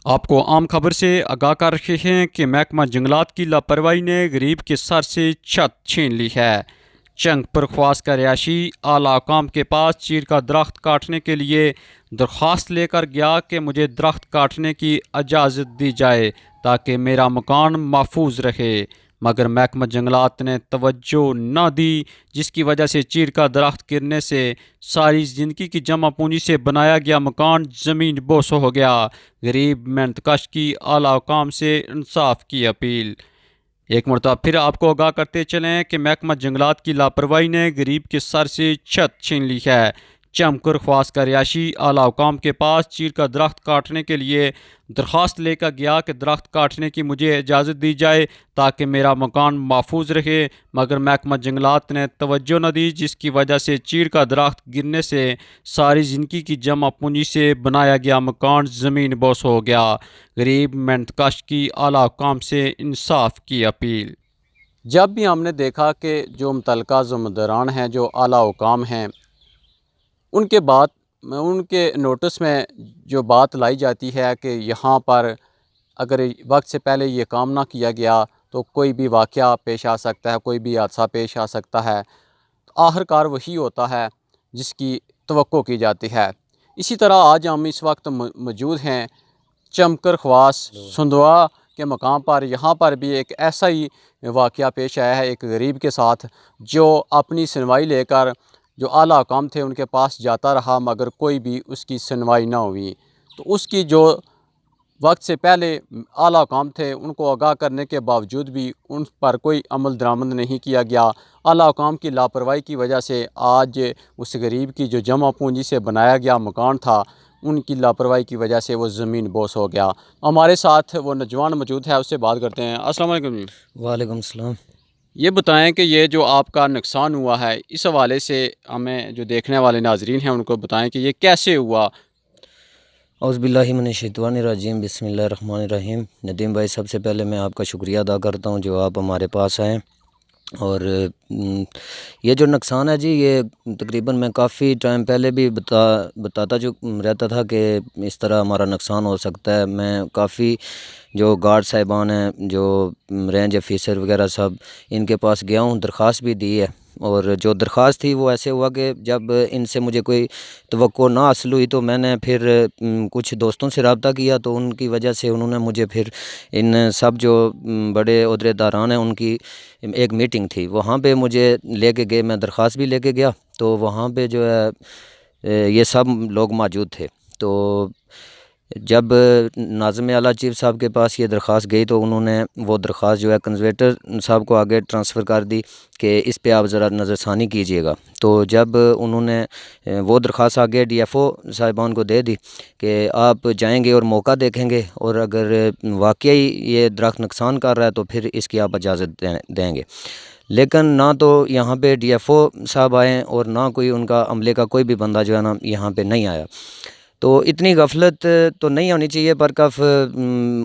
आपको आम खबर से आगाह कर रहे हैं कि महकमा जंगलात की लापरवाही ने गरीब के सर से छत छीन ली है। चंग पर ख्वास का रिहायशी आला हुकाम के पास चीड़ का दरख्त काटने के लिए दरख्वास्त लेकर गया कि मुझे दरख्त काटने की इजाज़त दी जाए ताकि मेरा मकान महफूज रहे, मगर महकमा जंगलात ने तवज्जो न दी, जिसकी वजह से चीड़ का दरख्त गिरने से सारी ज़िंदगी की जमा पूंजी से बनाया गया मकान ज़मीन बोस हो गया। गरीब मेहनतकश की आला हुकाम से इंसाफ की अपील। एक मरतबा फिर आपको आगाह करते चलें कि महकमा जंगलात की लापरवाही ने गरीब के सर से छत छीन ली है। चमकर ख्वास का रिहायशी आला हुकाम के पास चीड़ का दरख्त काटने के लिए दरख्वास्त लेकर गया कि दरख्त काटने की मुझे इजाज़त दी जाए ताकि मेरा मकान महफूज रहे, मगर महकमा जंगलात ने तवज्जो न दी, जिसकी वजह से चीड़ का दरख्त गिरने से सारी ज़िंदगी की जमा पूंजी से बनाया गया मकान ज़मीन बोस हो गया। गरीब मेहनतकश की आला हुकाम से इंसाफ की अपील। जब भी हमने देखा कि जो मुतल्लिका ज़िम्मेदारान हैं, जो आला हुकाम हैं, उनके बाद उनके नोटिस में जो बात लाई जाती है कि यहाँ पर अगर वक्त से पहले ये काम ना किया गया तो कोई भी वाक़या पेश आ सकता है, कोई भी हादसा पेश आ सकता है, तो आखिरकार वही होता है जिसकी तवक्को की जाती है। इसी तरह आज हम इस वक्त मौजूद हैं चमकर ख्वास सुंदवा के मकाम पर। यहाँ पर भी एक ऐसा ही वाक़या पेश आया है एक गरीब के साथ, जो अपनी सुनवाई लेकर जो आला हुकाम थे उनके पास जाता रहा, मगर कोई भी उसकी सुनवाई ना हुई। तो उसकी जो वक्त से पहले आला हुकाम थे उनको आगाह करने के बावजूद भी उन पर कोई अमल दरामद नहीं किया गया। आला हुकाम की लापरवाही की वजह से आज उस गरीब की जो जमा पूंजी से बनाया गया मकान था, उनकी लापरवाही की वजह से वो ज़मीन बोस हो गया। हमारे साथ वो नौजवान मौजूद है, उससे बात करते हैं। अस्सलाम वालेकुम जी। वालेकुम सलाम। ये बताएं कि ये जो आपका नुकसान हुआ है, इस हवाले से हमें जो देखने वाले नाजरीन हैं उनको बताएं कि ये कैसे हुआ। औज़ुबिल्लाहि मिनश्शैतानिर्रजीम बिस्मिल्लाहिर्रहमानिर्रहीम। नदीम भाई, सबसे पहले मैं आपका शुक्रिया अदा करता हूँ जो आप हमारे पास आएँ। और ये जो नुकसान है जी, ये तकरीबन मैं काफ़ी टाइम पहले भी बताता जो रहता था कि इस तरह हमारा नुकसान हो सकता है। मैं काफ़ी जो गार्ड साहिबान हैं, जो रेंज ऑफिसर वगैरह सब, इनके पास गया हूँ, दरख्वास्त भी दी है। और जो दरख्वास्त थी वो ऐसे हुआ कि जब इनसे मुझे कोई तवक्को ना हासिल हुई तो मैंने फिर कुछ दोस्तों से रब्ता किया, तो उनकी वजह से उन्होंने मुझे फिर इन सब जो बड़े ओहदेदारान हैं उनकी एक मीटिंग थी, वहाँ पे मुझे लेके गए। मैं दरख्वास्त भी लेके गया, तो वहाँ पे जो है ये सब लोग मौजूद थे। तो जब नाज़िम आला चीफ़ साहब के पास ये दरख्वास्त गई तो उन्होंने वो दरख्वास्त जो है कंजर्वेटर साहब को आगे ट्रांसफ़र कर दी कि इस पे आप ज़रा नज़रसानी कीजिएगा। तो जब उन्होंने वो दरख्वास्त आगे डीएफओ साहिबान को दे दी कि आप जाएंगे और मौका देखेंगे, और अगर वाकई ये दरख्त नुकसान कर रहा है तो फिर इसकी आप इजाज़त देंगे। लेकिन ना तो यहाँ पे डीएफओ साहब आए और ना कोई उनका अमले का कोई भी बंदा जो है ना यहाँ पे नहीं आया। तो इतनी गफलत तो नहीं होनी चाहिए, पर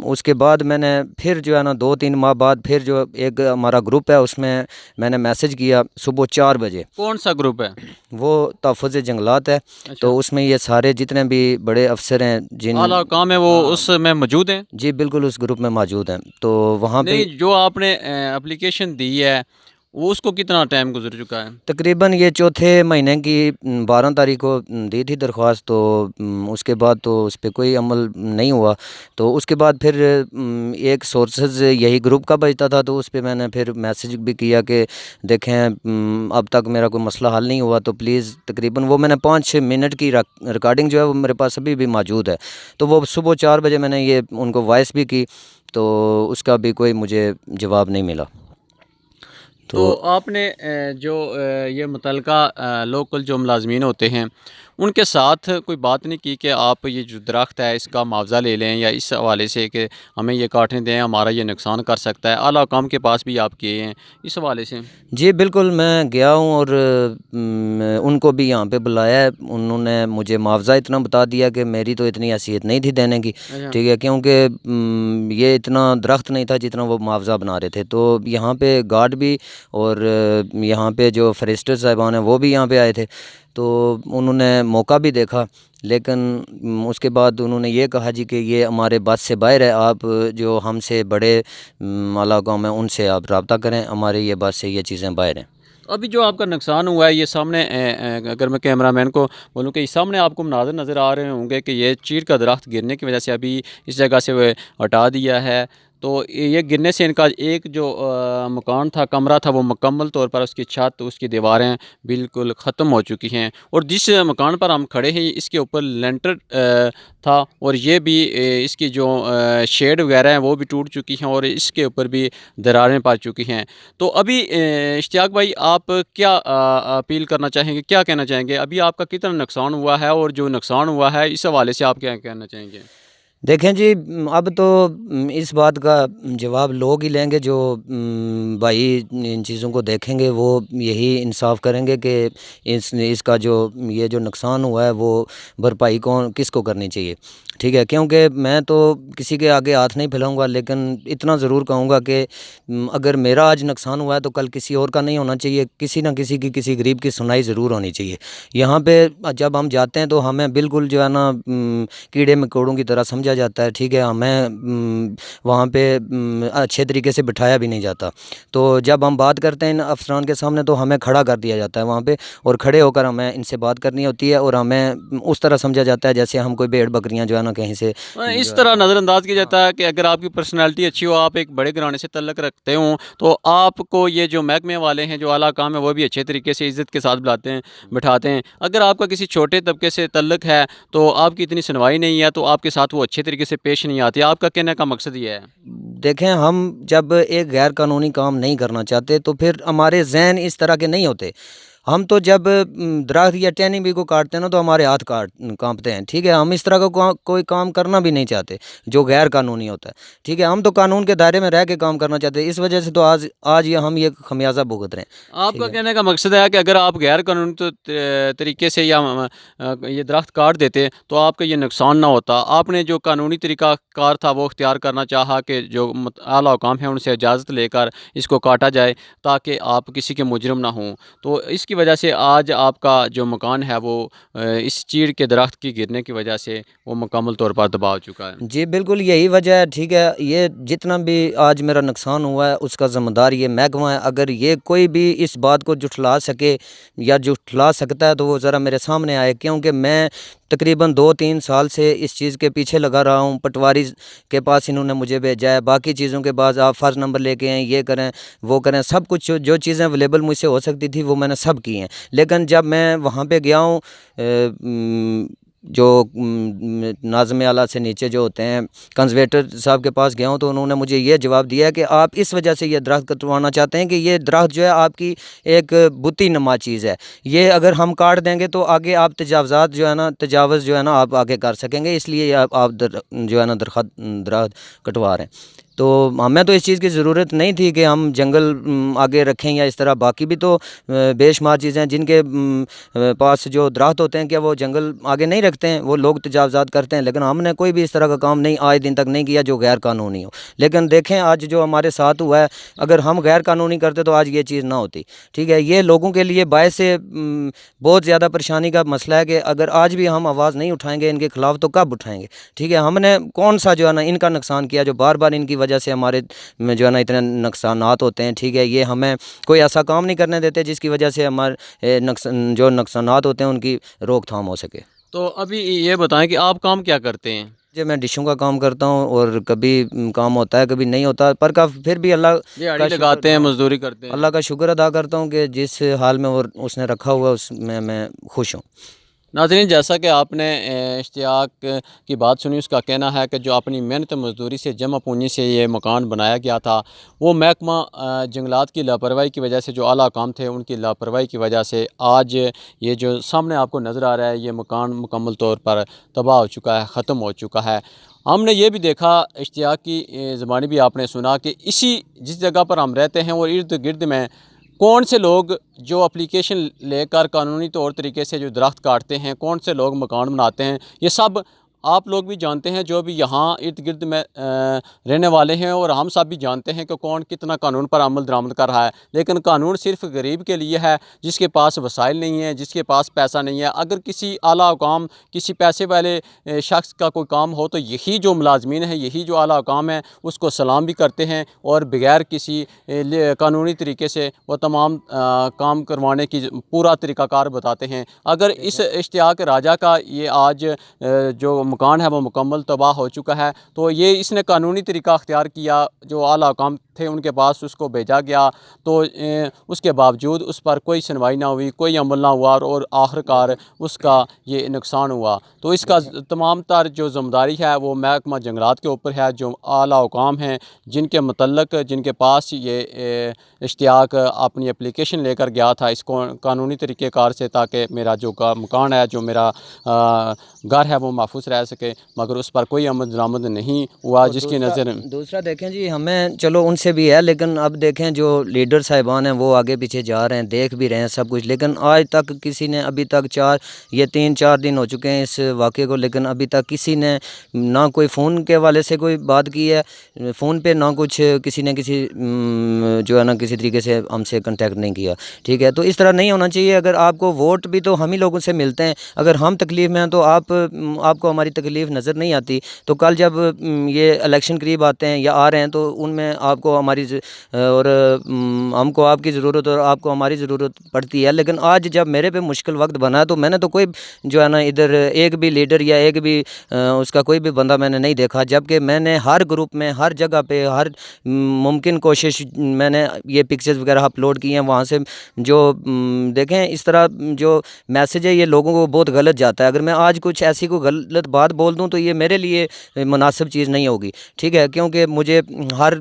उसके बाद मैंने फिर जो है ना 2-3 माह बाद फिर जो एक हमारा ग्रुप है उसमें मैंने मैसेज किया सुबह 4 बजे। कौन सा ग्रुप है? वो तहफ़्फ़ुज़ जंगलात है। अच्छा। तो उसमें ये सारे जितने भी बड़े अफसर हैं जिन आला हुकाम है वो हाँ उसमें मौजूद हैं? जी बिल्कुल उस ग्रुप में मौजूद हैं। तो वहाँ पे नहीं, जो आपने एप्लीकेशन दी है वो उसको कितना टाइम गुजर चुका है? तकरीबन ये चौथे महीने की 12 तारीख को दी थी दरख्वास्त। तो उसके बाद तो उस पर कोई अमल नहीं हुआ। तो उसके बाद फिर एक सोर्सेज यही ग्रुप का बचता था, तो उस पर मैंने फिर मैसेज भी किया कि देखें अब तक मेरा कोई मसला हल नहीं हुआ, तो प्लीज़ तकरीबन वो मैंने 5 मिनट की रिकॉर्डिंग जो है वो मेरे पास अभी भी मौजूद है। तो वो सुबह 4 बजे मैंने ये उनको वॉइस भी की, तो उसका भी कोई मुझे जवाब नहीं मिला। तो तो आपने जो ये मुतलका लोकल जो मुलाजमीन होते हैं उनके साथ कोई बात नहीं की कि आप ये जो दरख्त है इसका मुआवजा ले लें, या इस हवाले से कि हमें ये काटने दें, हमारा ये नुकसान कर सकता है? आला हुकाम के पास भी आप गए हैं इस हवाले से? जी बिल्कुल, मैं गया हूँ और उनको भी यहाँ पे बुलाया है। उन्होंने मुझे मुआवज़ा इतना बता दिया कि मेरी तो इतनी हैसियत नहीं थी देने की, अच्छा। ठीक है, क्योंकि ये इतना दरख्त नहीं था जितना वो मुआवज़ा बना रहे थे। तो यहाँ पे गार्ड भी और यहाँ पे जो फॉरेस्टर साहिबान हैं वो भी यहाँ पे आए थे। तो उन्होंने मौका भी देखा, लेकिन उसके बाद उन्होंने ये कहा जी कि ये हमारे बस से बाहर है, आप जो हमसे बड़े आला कौम है उनसे आप रब्ता करें, हमारे ये बस से ये चीज़ें बाहर हैं। अभी जो आपका नुकसान हुआ है ये सामने अगर मैं कैमरामैन को बोलूँ कि सामने आपको मनाज़र नज़र आ रहे होंगे कि ये चीड़ का दरख्त गिरने की वजह से अभी इस जगह से वो हटा दिया है। तो ये गिरने से इनका एक जो मकान था, कमरा था, वो मुकम्मल तौर पर उसकी छत, उसकी दीवारें बिल्कुल ख़त्म हो चुकी हैं। और जिस मकान पर हम खड़े हैं इसके ऊपर लेंटर था, और ये भी इसकी जो शेड वगैरह हैं वो भी टूट चुकी हैं और इसके ऊपर भी दरारें पड़ चुकी हैं। तो अभी इश्तियाक भाई, आप क्या अपील करना चाहेंगे, क्या कहना चाहेंगे? अभी आपका कितना नुकसान हुआ है, और जो नुकसान हुआ है इस हवाले से आप क्या कहना चाहेंगे? देखें जी, अब तो इस बात का जवाब लोग ही लेंगे जो भाई इन चीज़ों को देखेंगे, वो यही इंसाफ करेंगे कि इसका जो ये जो नुकसान हुआ है वो भरपाई कौन किसको करनी चाहिए। ठीक है, क्योंकि मैं तो किसी के आगे हाथ नहीं फैलाऊंगा, लेकिन इतना ज़रूर कहूँगा कि अगर मेरा आज नुकसान हुआ है तो कल किसी और का नहीं होना चाहिए। किसी ना किसी की, किसी गरीब की सुनाई ज़रूर होनी चाहिए। यहाँ पे जब हम जाते हैं तो हमें बिल्कुल जो है ना कीड़े मकोड़ों की तरह समझा जाता है। ठीक है, हमें वहाँ पे अच्छे तरीके से बिठाया भी नहीं जाता। तो जब हम बात करते हैं इन अफसरान के सामने तो हमें खड़ा कर दिया जाता है वहाँ पे, और खड़े होकर हमें इनसे बात करनी होती है, और हमें उस तरह समझा जाता है जैसे हम कोई भेड़ बकरियाँ जो है ना कहीं से इस जो है तरह ना। नज़रअंदाज किया हाँ, जाता है कि अगर आपकी पर्सनैलिटी अच्छी हो, आप एक बड़े घराने से तल्लक रखते हो, तो आपको ये जो महकमे वाले हैं, जो आला काम है, वो भी अच्छे तरीके से इज़्ज़त के साथ बुलाते हैं, बिठाते हैं। अगर आपका किसी छोटे तबके से तल्लक है तो आपकी इतनी सुनवाई नहीं है, तो आपके साथ वो अच्छे तरीके से पेश नहीं आती। आपका कहने का मकसद ये है? देखें, हम जब एक गैर कानूनी काम नहीं करना चाहते तो फिर हमारे जहन इस तरह के नहीं होते। हम तो जब दरख्त या टहनी भी को काटते हैं ना तो हमारे हाथ कांपते हैं। ठीक है, हम इस तरह का कोई काम करना भी नहीं चाहते जो गैर कानूनी होता है। ठीक है, हम तो कानून के दायरे में रह के काम करना चाहते हैं। इस वजह से तो आज आज ये हम ये खमियाजा भुगत रहे हैं। ठीक आपका है। कहने का मकसद है कि अगर आप गैर कानूनी तरीके से या ये दरख्त काट देते तो आपका ये नुकसान ना होता। आपने जो कानूनी तरीका कार था वो इख्तियार करना चाहा कि जो आला हुकाम है उनसे इजाज़त लेकर इसको काटा जाए, ताकि आप किसी के मुजरिम ना हों। तो इसकी वजह से आज आपका जो मकान है वो इस चीड़ के दरख्त की गिरने की वजह से वो मुकम्मल तौर पर तबाह हो चुका है। जी, बिल्कुल यही वजह है। ठीक है, ये जितना भी आज मेरा नुकसान हुआ है उसका ज़िम्मेदार ये महकमा है। अगर ये कोई भी इस बात को जुठला सके या जुठला सकता है तो वो ज़रा मेरे सामने आए, क्योंकि मैं तकरीबन 2-3 साल से इस चीज़ के पीछे लगा रहा हूँ। पटवारी के पास इन्होंने मुझे भेजा है, बाकी चीज़ों के बाद आप फ़र्ज़ नंबर लेके आएँ, ये करें, वो करें, सब कुछ जो चीज़ें अवेलेबल मुझसे हो सकती थी वो मैंने सब की हैं। लेकिन जब मैं वहाँ पे गया हूँ, जो नाज़िम आला से नीचे जो होते हैं कंज़र्वेटर साहब के पास गया हूँ, तो उन्होंने मुझे ये जवाब दिया है कि आप इस वजह से ये दरख्त कटवाना चाहते हैं कि ये दरख्त जो है आपकी एक बुती नमा चीज़ है। ये अगर हम काट देंगे तो आगे आप तजावज़ात जो है ना, तजावज़ जो है ना आप आगे कर सकेंगे, इसलिए आप जो है ना दरख्त कटवा रहे हैं। तो हमें तो इस चीज़ की ज़रूरत नहीं थी कि हम जंगल आगे रखें या इस तरह। बाकी भी तो बेशुमार चीज़ें हैं जिनके पास जो दरख्त होते हैं, क्या वो जंगल आगे नहीं रखते हैं? वो लोग तजावज़ात करते हैं, लेकिन हमने कोई भी इस तरह का काम नहीं आज दिन तक नहीं किया जो गैर कानूनी हो। लेकिन देखें आज जो हमारे साथ हुआ है, अगर हम गैर कानूनी करते तो आज ये चीज़ ना होती। ठीक है, ये लोगों के लिए बायस से बहुत ज़्यादा परेशानी का मसला है कि अगर आज भी हम आवाज़ नहीं उठाएंगे इनके ख़िलाफ़ तो कब उठाएंगे? ठीक है, हमने कौन सा जो है ना इनका नुकसान किया जो बार बार इनकी वजह से हमारे में जो है ना इतने नुकसानात होते हैं। ठीक है, ये हमें कोई ऐसा काम नहीं करने देते जिसकी वजह से हमारे जो नुकसानात होते हैं उनकी रोकथाम हो सके। तो अभी ये बताएं कि आप काम क्या करते हैं? जी, मैं डिशों का काम करता हूँ, और कभी काम होता है कभी नहीं होता, पर का फिर भी अल्लाह दिहाड़ी का शुक्र, लगाते हैं, हाँ, मजदूरी करते हैं? अल्लाह का शुक्र अदा करता हूँ कि जिस हाल में वो उसने रखा हुआ है उसमें मैं खुश हूँ। नाज़रीन, जैसा कि आपने इश्तियाक की बात सुनी, उसका कहना है कि जो अपनी मेहनत मजदूरी से जमा पूंजी से ये मकान बनाया गया था, वो महकमा जंगलात की लापरवाही की वजह से, जो आला काम थे उनकी लापरवाही की वजह से आज ये जो सामने आपको नज़र आ रहा है ये मकान मुकम्मल तौर पर तबाह हो चुका है, ख़त्म हो चुका है। हमने ये भी देखा, इश्तियाक की ज़बानी भी आपने सुना कि इसी जिस जगह पर हम रहते हैं और इर्द गिर्द में कौन से लोग जो एप्लीकेशन लेकर कानूनी तौर तरीके से जो दरख्त काटते हैं, कौन से लोग मकान बनाते हैं, ये सब आप लोग भी जानते हैं, जो भी यहाँ इर्द गिर्द में रहने वाले हैं, और हम सब भी जानते हैं कि कौन कितना कानून पर अमल दरामद कर रहा है। लेकिन कानून सिर्फ गरीब के लिए है, जिसके पास वसाइल नहीं है, जिसके पास पैसा नहीं है। अगर किसी आला हुकाम, किसी पैसे वाले शख्स का कोई काम हो, तो यही जो मुलाजमीन है, यही जो आला हुकाम है, उसको सलाम भी करते हैं और बगैर किसी कानूनी तरीके से वो तमाम काम करवाने की पूरा तरीक़ाकार बताते हैं। अगर इस इश्तियाक राजा का ये आज जो मकान है वो मुकम्मल तबाह हो चुका है, तो ये इसने कानूनी तरीका अख्तियार किया, जो आला हुकाम थे उनके पास उसको भेजा गया, तो उसके बावजूद उस पर कोई सुनवाई ना हुई, कोई अमल ना हुआ, और आखिरकार उसका ये नुकसान हुआ। तो इसका तमाम तर जो ज़िम्मेदारी है वो महकमा जंगलात के ऊपर है, जो आला हुकाम हैं जिनके मतलब जिनके पास ये इश्तियाक अपनी एप्लीकेशन लेकर गया था इसको कानूनी तरीक़ेकार से, ताकि मेरा जो मकान है, जो मेरा घर है वो महफूज रह सके, मगर उस पर कोई अमल दरामद नहीं हुआ। जिसकी नज़र दूसरा देखें जी, हमें चलो उनसे भी है, लेकिन अब देखें जो लीडर साहिबान हैं वो आगे पीछे जा रहे हैं, देख भी रहे हैं सब कुछ, लेकिन आज तक किसी ने अभी तक 3-4 दिन हो चुके हैं इस वाक़े को, लेकिन अभी तक किसी ने ना कोई फ़ोन के हवाले से कोई बात की है फ़ोन पे, ना कुछ किसी ने किसी जो है ना किसी तरीके से हमसे कांटेक्ट नहीं किया। ठीक है, तो इस तरह नहीं होना चाहिए। अगर आपको वोट भी तो हम ही लोगों से मिलते हैं, अगर हम तकलीफ़ में हैं तो आपको हमारी तकलीफ़ नज़र नहीं आती, तो कल जब ये इलेक्शन करीब आते हैं या आ रहे हैं तो उनमें आपको हमारी और हमको आपकी ज़रूरत और आपको हमारी ज़रूरत पड़ती है। लेकिन आज जब मेरे पे मुश्किल वक्त बना है, तो मैंने तो कोई जो है ना इधर एक भी लीडर या एक भी उसका कोई भी बंदा मैंने नहीं देखा, जबकि मैंने हर ग्रुप में, हर जगह पे, हर मुमकिन कोशिश मैंने ये पिक्चर्स वगैरह अपलोड किए हैं। वहाँ से जो देखें इस तरह जो मैसेज है ये लोगों को बहुत गलत जाता है। अगर मैं आज कुछ ऐसी कोई गलत बात बोल दूँ तो ये मेरे लिए मुनासिब चीज़ नहीं होगी। ठीक है, क्योंकि मुझे हर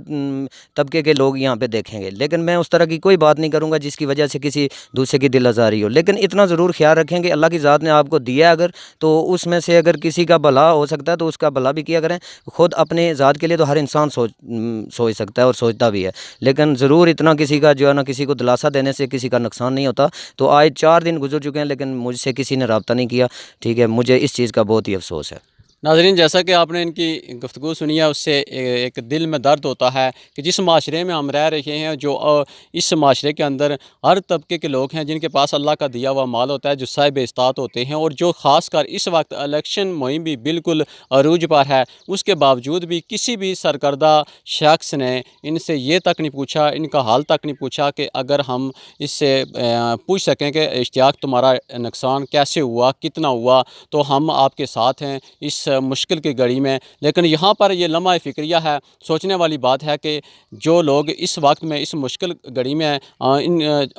तबके के लोग यहाँ पे देखेंगे, लेकिन मैं उस तरह की कोई बात नहीं करूँगा जिसकी वजह से किसी दूसरे की दिल आज़ारी हो। लेकिन इतना ज़रूर ख्याल रखें कि अल्लाह की ज़ात ने आपको दिया अगर, तो उसमें से अगर किसी का भला हो सकता है तो उसका भला भी किया करें। ख़ुद अपने ज़ात के लिए तो हर इंसान सोच सकता है और सोचता भी है, लेकिन ज़रूर इतना किसी का जो है ना किसी को दिलासा देने से किसी का नुकसान नहीं होता। तो आज 4 दिन गुजर चुके हैं, लेकिन मुझसे किसी ने रब्ता नहीं किया। ठीक है, मुझे इस चीज़ का बहुत ही अफसोस है। नाज़रीन, जैसा कि आपने इनकी गुफ्तगू सुनी है, उससे एक दिल में दर्द होता है कि जिस माशरे में हम रह रहे हैं, जो इस माशरे के अंदर हर तबके के लोग हैं जिनके पास अल्लाह का दिया हुआ माल होता है, जो साहिब इस्तात होते हैं, और जो ख़ासकर इस वक्त इलेक्शन मुहिम भी बिल्कुल अरूज पर है, उसके बावजूद भी किसी भी सरकर्दा शख्स ने इनसे ये तक नहीं पूछा, इनका हाल तक नहीं पूछा कि अगर हम इससे पूछ सकें कि इश्तियाक तुम्हारा नुकसान कैसे हुआ, कितना हुआ, तो हम आपके साथ हैं इस मुश्किल की घड़ी में। लेकिन यहाँ पर ये लम्हा फ़िक्रिया है, सोचने वाली बात है कि जो लोग इस वक्त में इस मुश्किल घड़ी में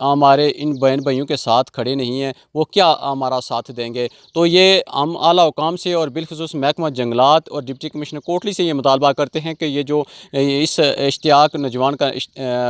हमारे इन बहन भाइयों के साथ खड़े नहीं हैं, वो क्या हमारा साथ देंगे। तो ये हम आला हुकाम से और बिलखुसूस महकमा जंगलात और डिप्टी कमिश्नर कोटली से ये मुतालबा करते हैं कि ये जो इस इश्तियाक नौजवान का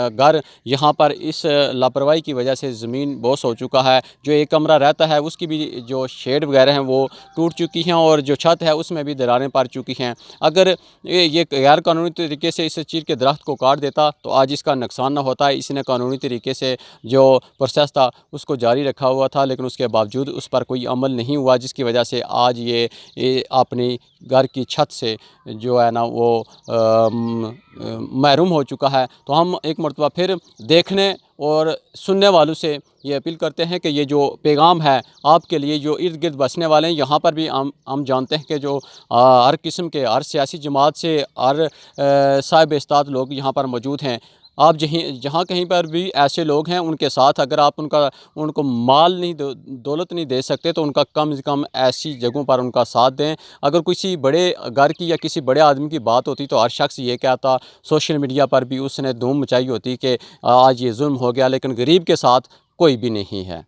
घर यहाँ पर इस लापरवाही की वजह से ज़मीन बोस हो चुका है, जो एक कमरा रहता है उसकी भी जो शेड वगैरह हैं वो टूट चुकी हैं, और जो छत है उसमें भी दरारें पड़ चुकी हैं। अगर ये गैर कानूनी तरीके से इस चीज़ के दरख्त को काट देता तो आज इसका नुकसान ना होता है। इसने कानूनी तरीके से जो प्रोसेस था उसको जारी रखा हुआ था, लेकिन उसके बावजूद उस पर कोई अमल नहीं हुआ, जिसकी वजह से आज ये अपनी घर की छत से जो है ना वो महरूम हो चुका है। तो हम एक मरतबा फिर देखने और सुनने वालों से ये अपील करते हैं कि ये जो पैगाम है आपके लिए, जो इर्द गिर्द बसने वाले हैं, यहाँ पर भी हम जानते हैं कि जो हर किस्म के, हर सियासी जमात से, हर साहिब इस्तात लोग यहाँ पर मौजूद हैं। आप जहाँ कहीं पर भी ऐसे लोग हैं, उनके साथ अगर आप उनको माल नहीं, दौलत नहीं दे सकते, तो उनका कम से कम ऐसी जगहों पर उनका साथ दें। अगर किसी बड़े घर की या किसी बड़े आदमी की बात होती तो हर शख्स ये कहता, सोशल मीडिया पर भी उसने धूम मचाई होती कि आज ये जुल्म हो गया, लेकिन गरीब के साथ कोई भी नहीं है।